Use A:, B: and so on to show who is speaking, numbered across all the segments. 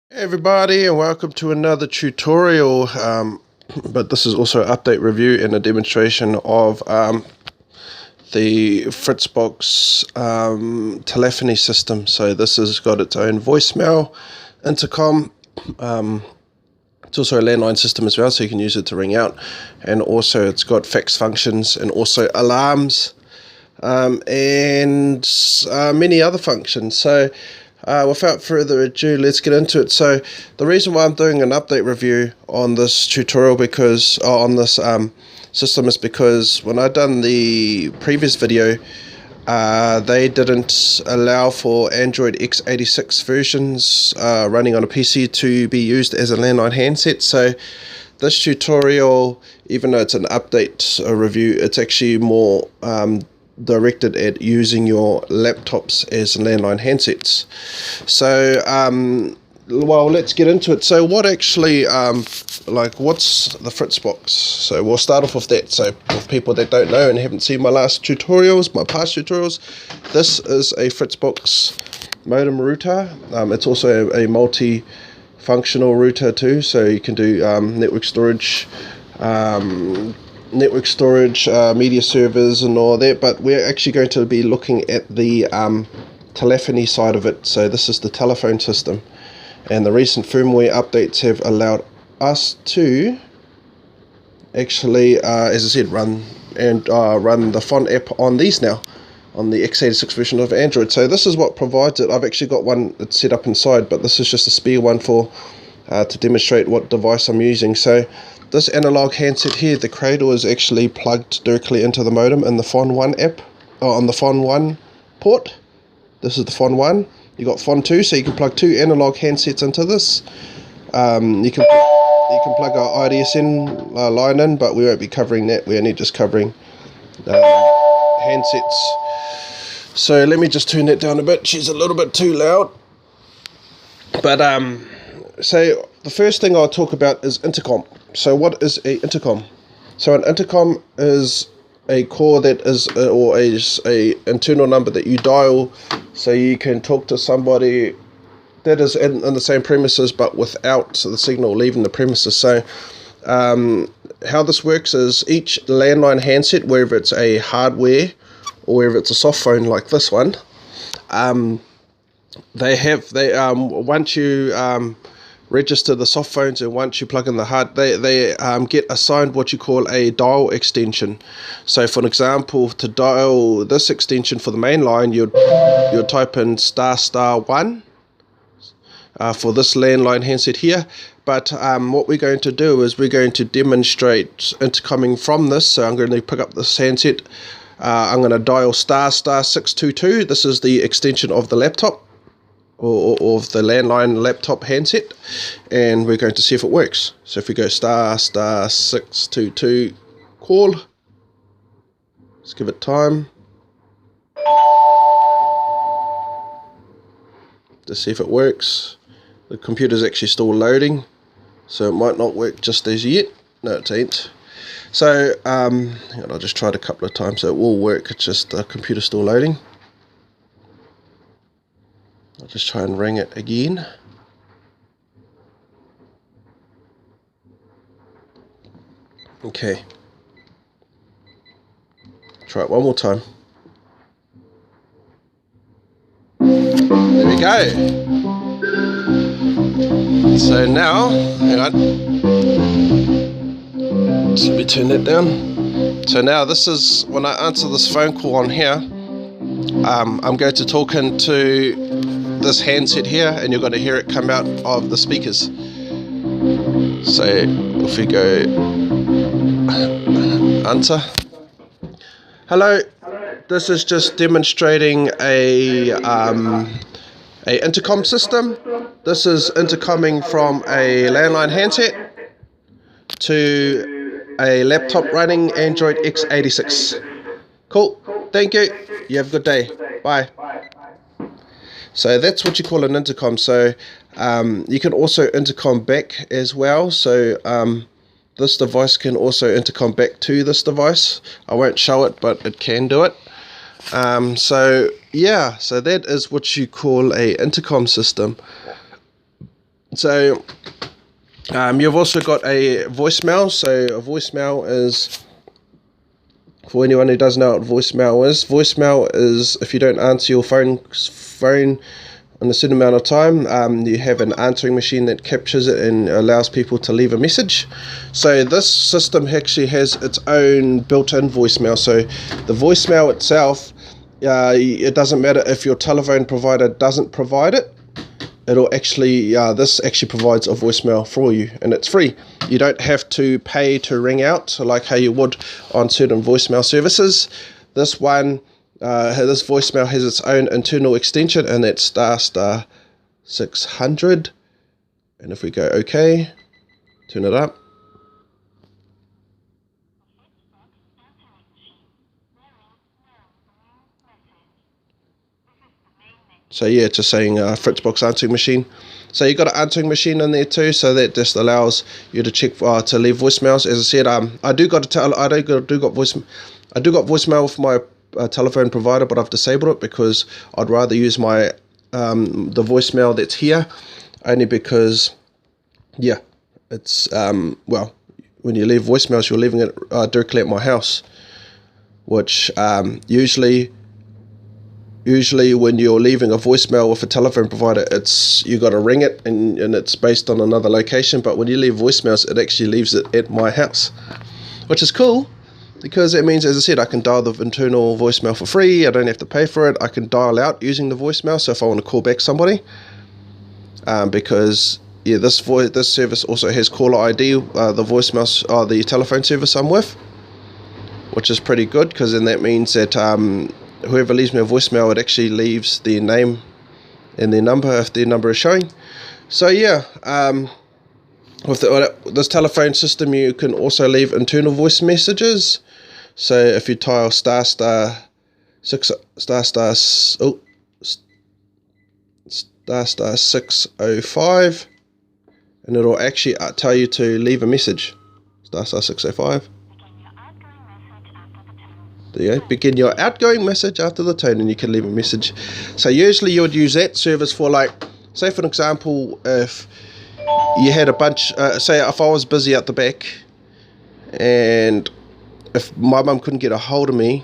A: Hey everybody, and welcome to another tutorial, but this is also an update review and a demonstration of the Fritzbox telephony system. So this has got its own voicemail, intercom, it's also a landline system as well, so you can use it to ring out, and also it's got fax functions and also alarms, and many other functions. So without further ado, let's get into it. So the reason why I'm doing an update review on this tutorial on this system is because when I done the previous video, they didn't allow for Android X86 versions running on a PC to be used as a landline handset. So this tutorial, even though it's an update review, it's actually more directed at using your laptops as landline handsets. So well, let's get into it. So what actually what's the Fritzbox? So we'll start off with that. So for people that don't know and haven't seen my past tutorials, this is a Fritzbox modem router. It's also a multi-functional router too, so you can do network storage, media servers and all that, but we're actually going to be looking at the telephony side of it. So this is the telephone system, and the recent firmware updates have allowed us to actually, as I said, run the phone app on these now, on the X86 version of Android. So this is what provides it. I've actually got one that's set up inside, but this is just a spare one for to demonstrate what device I'm using. So this analog handset here, the cradle is actually plugged directly into the modem in the Fon 1 app, or on the Fon 1 port. This is the Fon 1. You got Fon 2, so you can plug two analog handsets into this. You can plug our IDSN line in, but we won't be covering that. We're only just covering handsets. So let me just turn that down a bit. She's a little bit too loud. But so the first thing I'll talk about is intercom. So what is a intercom? So an intercom is a call that is a internal number that you dial, so you can talk to somebody that is in the same premises but without the signal leaving the premises. So how this works is each landline handset, whether it's a hardware or whether it's a soft phone like this one, once you register the soft phones, and once you plug in the hard, they get assigned what you call a dial extension. So for an example, to dial this extension for the main line, you'd type in **1 for this landline handset here. But what we're going to do is we're going to demonstrate intercoming from this. So I'm going to pick up this handset, I'm going to dial **622. This is the extension of the laptop, or of the landline laptop handset, and we're going to see if it works. So if we go **622 call, let's give it time to see if it works. The computer's actually still loading, so it might not work just as yet. No, it ain't. So I just tried a couple of times, so it will work. It's just the computer's still loading. I'll just try and ring it again. Okay. Try it one more time. There we go. So now, hang on. So let me turn that down. So now this is, when I answer this phone call on here, I'm going to talk into this handset here, and you're going to hear it come out of the speakers. So if we go answer, hello, this is just demonstrating a intercom system. This is intercoming from a landline handset to a laptop running Android X86. Cool, thank you, you have a good day, bye. So that's what you call an intercom. So you can also intercom back as well. So this device can also intercom back to this device. I won't show it, but it can do it. So yeah, so that is what you call a intercom system. So you've also got a voicemail. So a voicemail is, for anyone who doesn't know what voicemail is if you don't answer your phone in a certain amount of time, you have an answering machine that captures it and allows people to leave a message. So this system actually has its own built-in voicemail. So the voicemail itself, it doesn't matter if your telephone provider doesn't provide it. It'll actually, this actually provides a voicemail for you, and it's free. You don't have to pay to ring out like how you would on certain voicemail services. This one, this voicemail has its own internal extension, and it's *600. And if we go OK, turn it up. So yeah, it's just saying Fritzbox answering machine. So you got an answering machine in there too, so that just allows you to check to leave voicemails. As I said, I do got voicemail with my telephone provider, but I've disabled it because I'd rather use my the voicemail that's here, only because it's well, when you leave voicemails, you're leaving it directly at my house, which usually when you're leaving a voicemail with a telephone provider, you got to ring it and it's based on another location. But when you leave voicemails, it actually leaves it at my house, which is cool because it means, as I said, I can dial the internal voicemail for free. I don't have to pay for it. I can dial out using the voicemail. So if I want to call back somebody, because this service also has caller ID, the voicemails are the telephone service I'm with, which is pretty good because then that means that whoever leaves me a voicemail, it actually leaves their name and their number if their number is showing. So yeah, with this telephone system, you can also leave internal voice messages. So if you dial *605, and it'll actually tell you to leave a message. *605. There you go. Begin your outgoing message after the tone, and you can leave a message. So usually you would use that service for, like, say for an example, if you had a bunch, say if I was busy at the back, and if my mum couldn't get a hold of me,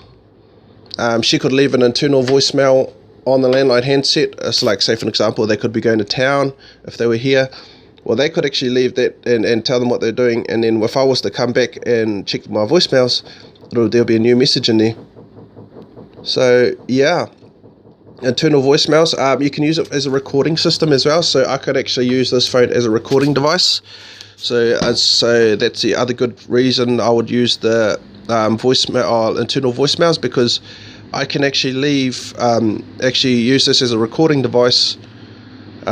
A: she could leave an internal voicemail on the landline handset. It's like, say for an example, they could be going to town if they were here. Well, they could actually leave that and tell them what they're doing, and then if I was to come back and check my voicemails, there'll be a new message in there. So yeah, internal voicemails, you can use it as a recording system as well. So I could actually use this phone as a recording device. So that's the other good reason I would use the voicemail or internal voicemails, because I can actually use this as a recording device.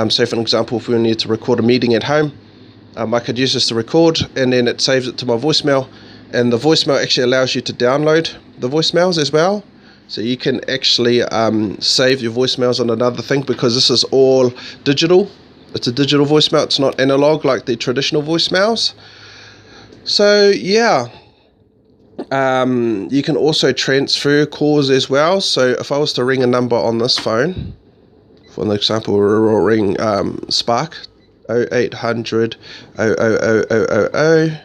A: Say for an example, if we need to record a meeting at home, I could use this to record, and then it saves it to my voicemail. And the voicemail actually allows you to download the voicemails as well. So you can actually save your voicemails on another thing, because this is all digital. It's a digital voicemail. It's not analog like the traditional voicemails. So yeah, you can also transfer calls as well. So if I was to ring a number on this phone, for an example, we'll ring Spark 0800 00000.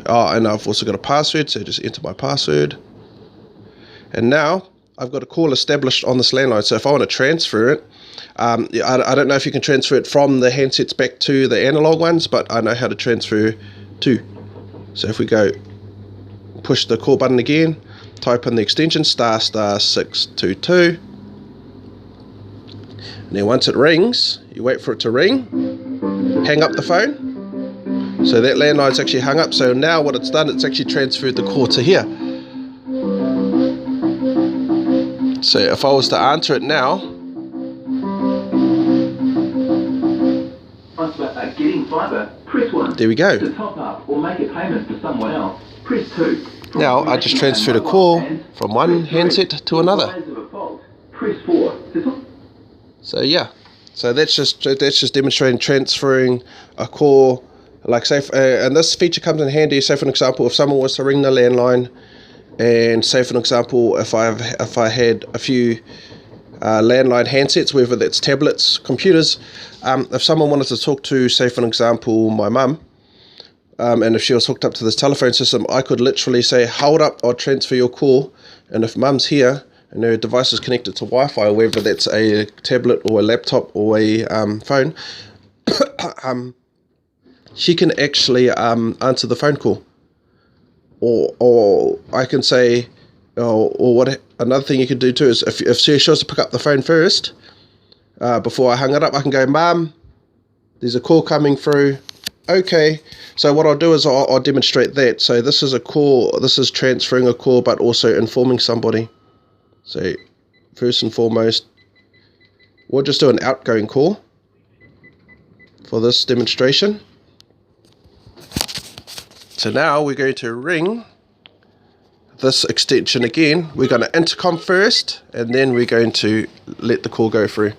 A: And I've also got a password, so just enter my password. And now I've got a call established on this landline. So if I want to transfer it, I don't know if you can transfer it from the handsets back to the analog ones, but I know how to transfer to. So if we go push the call button again, type in the extension *622, and then once it rings, you wait for it to ring, hang up the phone. So that landline's actually hung up. So now what it's done, it's actually transferred the call to here. So if I was to answer it now,
B: getting fiber, press 1.
A: There we go.
B: To top up or make a payment for someone else, press 2.
A: Now I just transferred a call from one handset to another.
B: Press 4.
A: So yeah, so that's just demonstrating transferring a call. Like say, and this feature comes in handy. Say for an example, if someone was to ring the landline, and say for an example, if I had a few landline handsets, whether that's tablets, computers. If someone wanted to talk to, say for an example, my mum, and if she was hooked up to this telephone system, I could literally say, hold up, I'll transfer your call, and if mum's here and her device is connected to Wi-Fi, whether that's a tablet or a laptop or a phone, she can actually answer the phone call. Or I can say, or what another thing you can do too is if she chose to pick up the phone first, before I hung it up, I can go, Mum, there's a call coming through. Okay, so what I'll do is I'll demonstrate that. So this is a call, this is transferring a call, but also informing somebody. So first and foremost, we'll just do an outgoing call for this demonstration. So now we're going to ring this extension again. We're going to intercom first, and then we're going to let the call go through.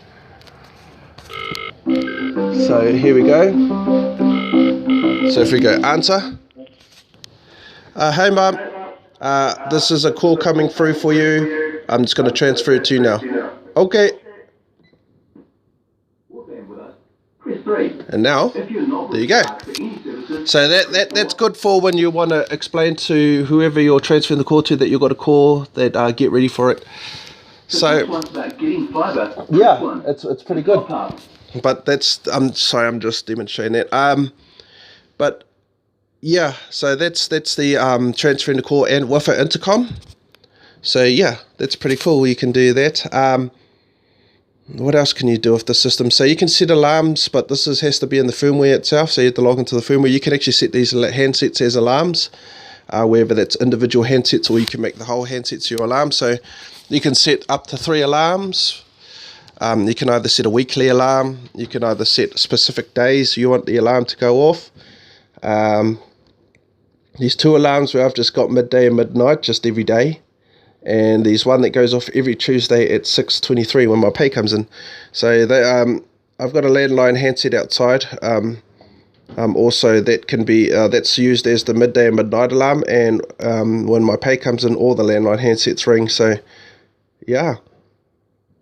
A: So here we go. So if we go answer, hey Mum, this is a call coming through for you. I'm just going to transfer it to you now. Okay. And now, there you go. So that's good for when you want to explain to whoever you're transferring the call to that you've got a call, that get ready for it. So yeah, it's pretty good. But that's, I'm sorry, I'm just demonstrating that. But yeah, so that's the transferring the call and with an intercom. So yeah, that's pretty cool. You can do that. What else can you do with the system? So you can set alarms, but this has to be in the firmware itself. So you have to log into the firmware. You can actually set these handsets as alarms, whether that's individual handsets or you can make the whole handsets your alarm. So you can set up to 3 alarms. You can either set a weekly alarm. You can either set specific days you want the alarm to go off. These 2 alarms where I've just got midday and midnight, just every day. And there's one that goes off every Tuesday at 6:23 when my pay comes in. So they, I've got a landline handset outside. Also, that can be that's used as the midday and midnight alarm. And when my pay comes in, all the landline handsets ring. So yeah,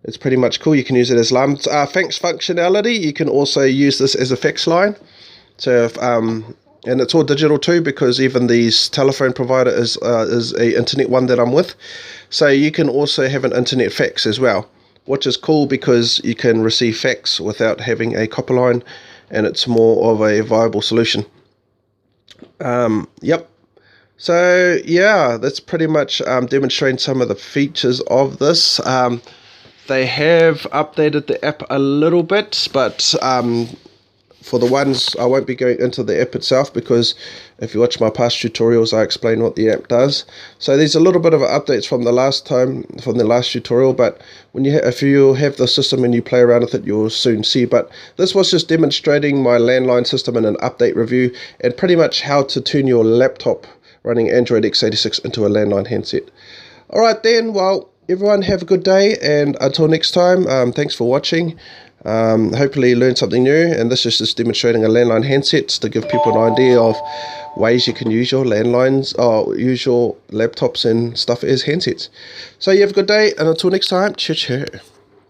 A: it's pretty much cool. You can use it as alarm. Fax functionality. You can also use this as a fax line. So if and it's all digital too, because even these telephone provider is a internet one that I'm with. So you can also have an internet fax as well, which is cool because you can receive fax without having a copper line, and it's more of a viable solution. Yep. So yeah, that's pretty much demonstrating some of the features of this. They have updated the app a little bit, but for the ones, I won't be going into the app itself, because if you watch my past tutorials, I explain what the app does. So there's a little bit of updates from the last tutorial, but when if you have the system and you play around with it, you'll soon see. But this was just demonstrating my landline system in an update review, and pretty much how to turn your laptop running Android x86 into a landline handset. Alright then, well, everyone have a good day, and until next time, thanks for watching. Hopefully you learned something new, and this is just demonstrating a landline handset to give people an idea of ways you can use your landlines or use your laptops and stuff as handsets. So you have a good day, and until next time, cheer cheer.